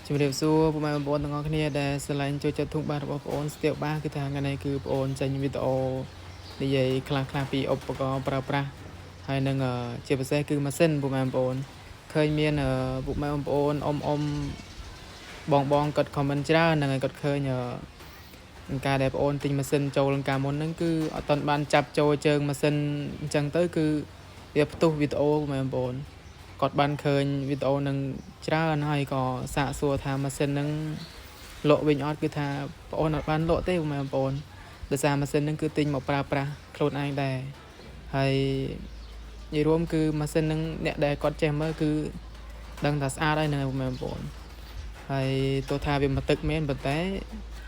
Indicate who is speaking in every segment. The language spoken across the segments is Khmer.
Speaker 1: ជំរាបសួរពុកម៉ែបងប្អូនទាំងអស់គ្នាដែលស្រឡាញ់ចូលចិត្តធុងបាទរបស់បងប្អូនស្ទាបបាទគឺថាថ្ងៃនេះគឺបងប្អូនចេញវីដេអូនិយាយខ្លះៗពីឧបករណ៍ប្រើប្រាស់ហើយនឹងជាពិសេសគឺម៉ាស៊ីនពុកម៉ែបងប្អូនឃើញមានពុកម៉ែបងប្អូនបងគាត់ comment ច្រើនហ្នឹងហើយគាត់ឃើញការដែលបងប្អូនទិញម៉ាស៊ីនចូលកាលមុនហ្នឹងគឺអត់ទាន់បានចាប់ចូលជើងម៉ាស៊ីនអញ្ចឹងទៅគឺវាផ្ទុះវីដេអូពុកម៉ែបងប្អូនគាត់បានឃើញវីដេអូនឹងច្រើនហើយក៏សាកសួរថាម៉ាស៊ីននឹងលក់វិញអត់គឺថាបងអូនអត់បានលក់ទេបងប្អូនដោយសារម៉ាស៊ីននឹងគឺទិញមកប្រើប្រាស់ខ្លួនឯងដែរហើយនិយាយរួមគឺម៉ាស៊ីននឹងអ្នកដែលគាត់ចេះមើលគឺដឹងថាស្អាតហើយហ្នឹងបងប្អូនហើយទោះថាវាមកទឹកមែនប៉ុន្តែ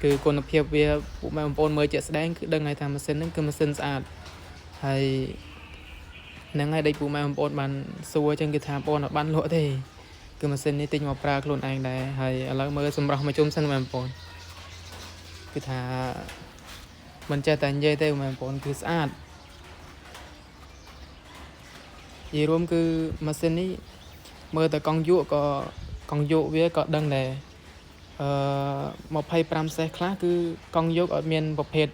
Speaker 1: គឺគុណភាពវាពួកបងប្អូនមើលជាក់ស្ដែងគឺដឹងហើយថាម៉ាស៊ីននឹងគឺម៉ាស៊ីនស្អាតហើយហ្នឹងហើយដេកពូម៉ែបងប្អូនបានសួរអញ្ចឹងគឺថាបងប្អូនអត់បានលក់ទេគឺម៉ាស៊ីននេះទិញមកប្រើខ្លួនឯងដែរហើយឥឡូវមើលសម្រស់មកជុំសិនបងប្អូនគឺថាមិនចេះតែនិយាយទេបងប្អូនគឺស្អាតនិយាយរួមគឺម៉ាស៊ីននេះមើលតែកង់យកវាក៏ដឹងដែរ25សេសខ្លះគឺកង់យកអត់មានប្រភេទ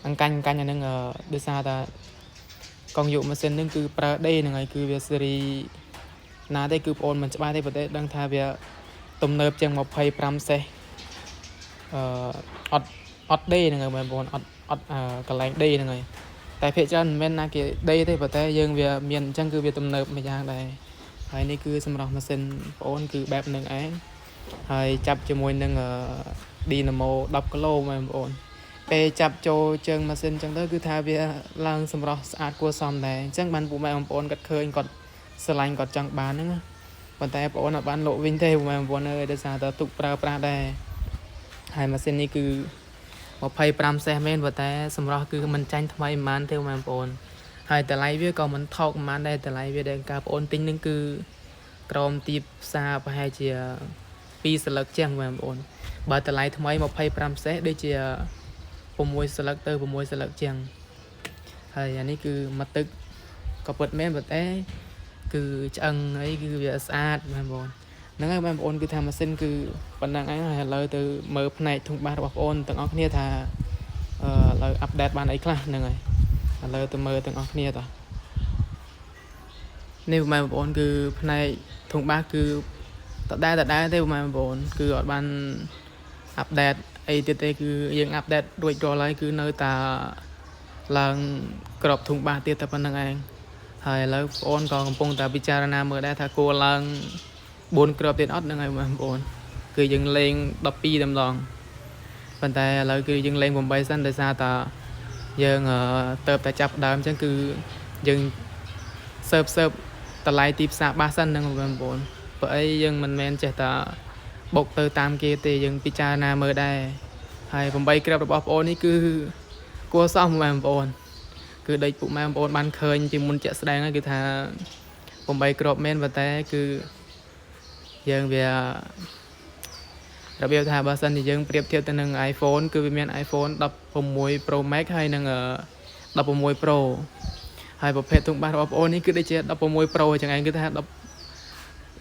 Speaker 1: អង្កាញ់អាហ្នឹងដោយសារតែកង់យកម៉ាស៊ីនហ្នឹងគឺប្រើ D ហ្នឹងហើយគឺវាស៊េរីណាទេគឺបងអូនមិនច្បាស់ទេប៉ុន្តែដឹងថាវាទំនើបជាង25សេសអត់ D ហ្នឹងហើយបងប្អូនអត់កន្លែង D ហ្នឹងហើយតែភាគច្រើនមិនមែនណាគេ D ទេប៉ុន្តែយើងវាមានអញ្ចឹងគឺវាទំនើបមួយយ៉ាងដែរហើយនេះគឺសម្រាប់ម៉ាស៊ីនបងអូនគឺបែបហ្នឹងឯងហើយចាប់ជាមួយនឹងDynamo 10គីឡូបងប្អូនពេលចាប់ចូលជើងម៉ាស៊ីនអញ្ចឹងទៅគឺថាវាឡើងសម្រស់ស្អាតគួរសមដែរអញ្ចឹងបានពុកម៉ែបងប្អូនគាត់ឃើញគាត់ស្រឡាញ់គាត់ចង់បានហ្នឹងប៉ុន្តែបងប្អូនអត់បានលក់វិញទេបងប្អូនអើយដោយសារតែទុកប្រើប្រាស់ដែរហើយម៉ាស៊ីននេះគឺ25សេសមែនប៉ុន្តែសម្រស់គឺមិនចាញ់ថ្មីប៉ុន្មានទេបងប្អូនហើយតម្លៃវាក៏មិនថោកប៉ុន្មានដែរតម្លៃវាដែលការបងប្អូនទិញនឹងគឺក្រោមទីផ្សារប្រហែលជា2ស្លឹកជាងបងប្អូនបើតម្លៃថ្មី25សេសដូចជា6ស្លឹកទៅ6ស្លឹកជាងហើយអានេះគឺមកទឹកក៏ពិតមែនប៉ុន្តែគឺឆ្អឹងអីគឺវាស្អាតបងប្អូនហ្នឹងហើយបងប្អូនគឺថាម៉ាស៊ីនគឺប៉ុណ្ណឹងឯងហើយឥឡូវទៅមើលផ្នែកធុងបាសរបស់បងប្អូនទាំងអស់គ្នាថាឥឡូវអាប់ដេតបានអីខ្លះហ្នឹងហើយឥឡូវទៅមើលទាំងអស់គ្នាតោះនេះបងប្អូនគឺផ្នែកធុងបាសគឺដដែលទេបងប្អូនគឺអត់បានអាប់ដេតអីទៀតទេគឺយើងអាប់ដេតរួចរាល់ហើយគឺនៅតែឡើងក្របធុងបាសទៀតតែប៉ុណ្្នឹងឯងហើយឥឡូវបងប្អូនក៏កំពុងតែពិចារណាមើលដែរថាគួរឡើង4គ្រាប់ទៀតអត់ហ្នឹងហើយបងប្អូនគឺយើងលេង12តែម្ដងប៉ុន្តែឥឡូវគឺយើងលេង8សិនដោយសារតែយើងទៅតែចាប់ដើមអញ្ចឹងគឺយើងសើបតម្លៃទីផ្សារបាសសិនហ្នឹងបងប្អូនព្រោះអីយើងមិនមែនចេះតែបុកទៅតាមគេទេយើងពិចារណាមើលដែរហើយ8គ្រាប់របស់បងប្អូននេះគឺគួរសមបងប្អូនគឺដេកពុកម៉ែបងប្អូនបានឃើញពីមុនជាក់ស្ដែងហើយគឺថា8គ្រាប់មែនប៉ុន្តែគឺយើងវារបៀបថាបើសិនជាយើងប្រៀបធៀបទៅនឹង iPhone គឺវាមាន iPhone 16 Pro Max ហើយនឹង16 Pro ហើយប្រភេទធុងបាសរបស់បងប្អូននេះគឺដូចជា16 Pro ចឹងឯងគឺថា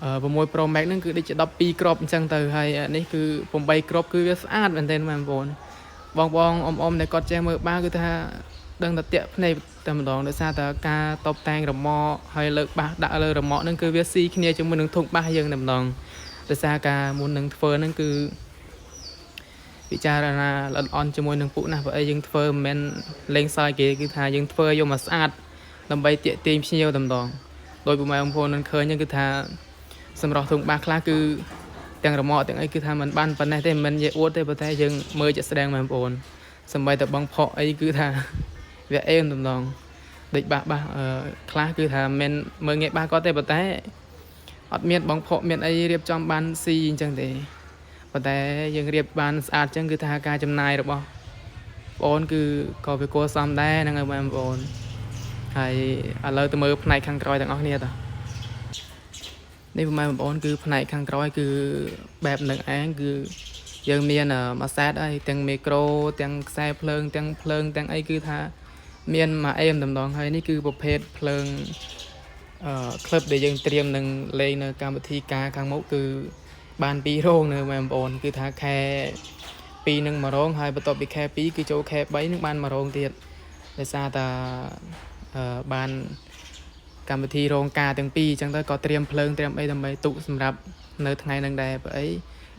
Speaker 1: 6 Pro Max ហ្នឹងគឺដូចជា12គ្រាប់អញ្ចឹងទៅហើយនេះគឺ8គ្រាប់គឺវាស្អាតមែនទែនបងប្អូនបងអ៊ំដែលគាត់ចេះមើលបាសគឺថាដឹងតែតាក់ភ្នែកតែម្ដងដោយសារតែការតបតែងរមាក់ហើយលើកបាសដាក់លើរមាក់ហ្នឹងគឺវាស៊ីគ្នាជាមួយនឹងធុងបាសយើងតែម្ដងដោយសារការមុននឹងធ្វើហ្នឹងគឺពិចារណាល្អិតល្អន់ជាមួយនឹងពួកណាព្រោះអីយើងធ្វើមិនមែនលេងសើចគេគឺថាយើងធ្វើយកមកស្អាតដើម្បីទាក់ទាញភ្ញៀវតែម្ដងដោយពុកម៉ែបងប្អូននឹងឃើញហ្នឹងគឺថាសម្រស់ធុងបាសខ្លះគឺទាំងរមាក់ទាំងអីគឺថាมันបានប៉ុណ្ណេះទេមិននិយាយអួតទេប៉ុន្តែយើងមើលជាក់ស្ដែងបងប្អូនសម្បីតែបងផកអីគឺថាវាអេមតែម្ដងដូចបាសខ្លះគឺថាមិនមើលងាយបាសគាត់ទេប៉ុន្តែអត់មានបងផកមានអីរៀបចំបានស៊ីអញ្ចឹងទេប៉ុន្តែយើងរៀបបានស្អាតអញ្ចឹងគឺថាការចំណាយរបស់បងប្អូនគឺក៏វាគួរសមដែរហ្នឹងហើយបងប្អូនហើយឥឡូវទៅមើលផ្នែកខាងក្រោយទាំងអស់គ្នាតោះនេះបងប្អូនគឺផ្នែកខាងក្រោយគឺបែបនឹងឯងគឺយើងមានមួយសែតហើយទាំងមីក្រូទាំងខ្សែភ្លើងទាំងអីគឺថាមានមួយអេមតែម្ដងហើយនេះគឺប្រភេទភ្លើងក្លឹបដែលយើងត្រៀមនឹងលេងនៅកម្មវិធីការខាងមុខគឺ បាន2រោងនៅបងប្អូនគឺថាខែ2នឹង1រោងហើយបន្ទាប់ពីខែ2គឺចូលខែ3នឹងបាន1រោងទៀតដោយសារតែបានកម្មវិធីរោងការទាំងពីរអញ្ចឹងទៅក៏ត្រៀមភ្លើងត្រៀមអីដើម្បីទុកសម្រាប់នៅថ្ងៃនឹងដែរបើអី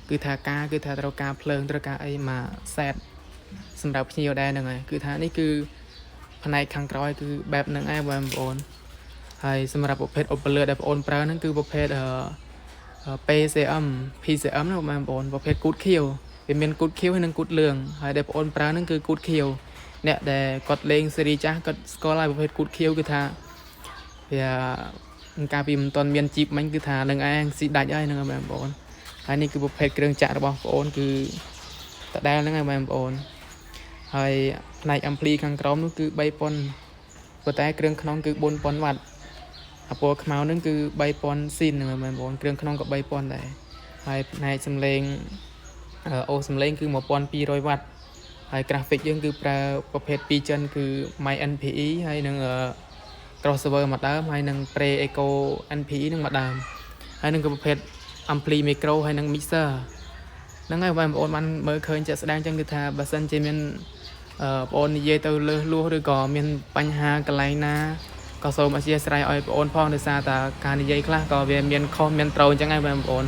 Speaker 1: គឺថាត្រូវការភ្លើងត្រូវការអីមកសេតសម្រាប់ភ្ញៀវដែរហ្នឹងហើយគឺថានេះគឺផ្នែកខាងក្រោយគឺបែបហ្នឹងឯងបងប្អូនហើយសម្រាប់ប្រភេទឧបលើដែលបងប្អូនប្រើហ្នឹងគឺប្រភេទPCM ណាបងប្អូនប្រភេទគូតខៀវវាមានគូតខៀវហើយនិងគូតលឿងហើយដែលបងប្អូនប្រើហ្នឹងគឺគូតខៀវអ្នកដែលគាត់លេងស៊េរីចាស់គាត់ស្គាល់ហើយប្រភេទគូតខៀវគឺថាវាកាលពីមិនទាន់មានជីបមិញគឺថានឹងឯងស៊ីដាច់ហើយហ្នឹងបងប្អូនហើយនេះគឺប្រភេទគ្រឿងចាក់របស់បងប្អូនគឺតដែលហ្នឹងហើយបងប្អូនហើយផ្នែក ampli ខាងក្រោមនោះគឺ3000ប៉ុន្តែគ្រឿងក្នុងគឺ4000វ៉ាត់អាពណ៌ខ្មៅហ្នឹងគឺ3000ស៊ីនហ្នឹងបងប្អូនគ្រឿងក្នុងក៏3000ដែរហើយផ្នែកសំឡេងអូសំឡេងគឺ1200វ៉ាត់ហើយ graphic យើងគឺប្រើប្រភេទ2ចិនគឺ My NPE ហើយនឹងcrossover មកដើមហើយនឹង Pre Eco NPE នឹងមកដើមហើយនឹងក៏ប្រភេទ ampli micro ហើយនឹង mixer ហ្នឹងហើយបងប្អូនបានមើលឃើញជាក់ស្ដែងចឹងគឺថាបើសិនជាមានបងប្អូននិយាយទៅលើសលួសឬក៏មានបញ្ហាកន្លែងណាក៏សូមអធិស្ឋានឲ្យបងប្អូនផងដោយសារតែការនិយាយខ្លះក៏វាមានខុសមានត្រូវអញ្ចឹងហើយបងប្អូន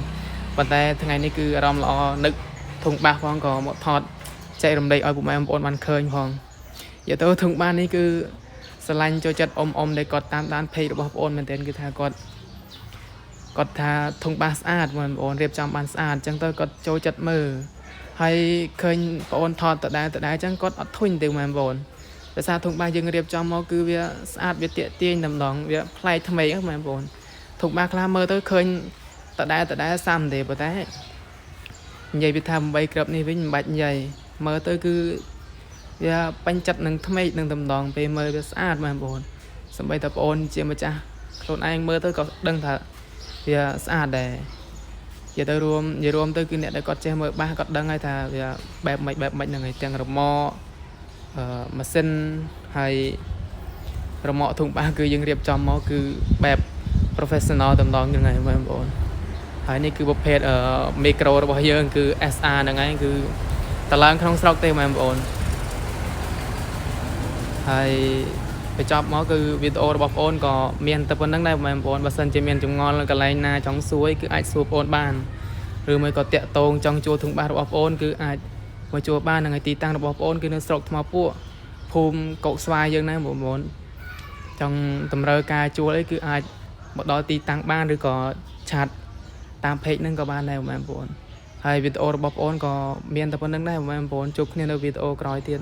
Speaker 1: ប៉ុន្តែថ្ងៃនេះគឺអារម្មណ៍ល្អនឹកធុងបាសផងក៏មកថតចែករំលែកឲ្យពុកម៉ែបងប្អូនបានឃើញផងនិយាយទៅធុងបាសនេះគឺស្រឡាញ់ចូលចិត្តអ៊ំដែលគាត់តាមដាន page របស់បងប្អូនមែនទែនគឺថាគាត់ថាធុងបាសស្អាតបងប្អូនរៀបចំបានស្អាតអញ្ចឹងទៅគាត់ចូលចិត្តមើលហើយឃើញបងប្អូនថតតដែលអញ្ចឹងគាត់អត់ធុញទេបងប្អូនដោយសារធុងបាសយើងរៀបចំមកគឺវាស្អាតវាទាក់ទាញតែម្ដងវាប្លែកថ្មីហ្នឹងបងប្អូនធុងបាសខ្លះមើលទៅឃើញតដែលសាំទេប៉ុន្តែនិយាយពីថា8គ្រាប់នេះវិញមិនបាច់និយាយមើលទៅគឺវាបាញ់ចិត្តនឹងថ្មីនឹងតែម្ដងពេលមើលវាស្អាតបងប្អូនសម្បីតែបងប្អូនជាម្ចាស់ខ្លួនឯងមើលទៅក៏ដឹងថាវាស្អាតដែរនិយាយរួមទៅគឺអ្នកដែលគាត់ចេះមើលបាសគាត់ដឹងហើយថាវាបែបម៉េចហ្នឹងហើយទាំងរមាក់ម៉ាស៊ីនហើយរមាក់ធុងបាសគឺយើងរៀបចំមកគឺបែប professional តែម្ដងហ្នឹងហើយបងប្អូនហើយនេះគឺប្រភេទmicro របស់យើងគឺ SR ហ្នឹងឯងគឺតឡើងក្នុងស្រុកទេបងប្អូនហើយបញ្ចប់មកគឺវីដេអូរបស់បងប្អូនក៏មានតែប៉ុណ្្នឹងដែរបងប្អូនបើសិនជាមានចម្ងល់កន្លែងណាចង់សួរគឺអាចសួរបងប្អូនបានឬមួយក៏តាក់ទងចង់ជួលធុងបាសរបស់បងប្អូនគឺអាចមកជួលបានហ្នឹងហើយទីតាំងរបស់បងប្អូនគឺនៅស្រុកថ្មពួកភូមិកោកស្វាយយើងហ្នឹងបងប្អូនចង់តម្រូវការជួលអីគឺអាចមកដល់ទីតាំងបានឬក៏ឆាតតាម page ហ្នឹងក៏បានដែរបងប្អូនហើយវីដេអូរបស់បងប្អូនក៏មានតែប៉ុណ្្នឹងដែរបងប្អូនជួបគ្នានៅវីដេអូក្រោយទៀត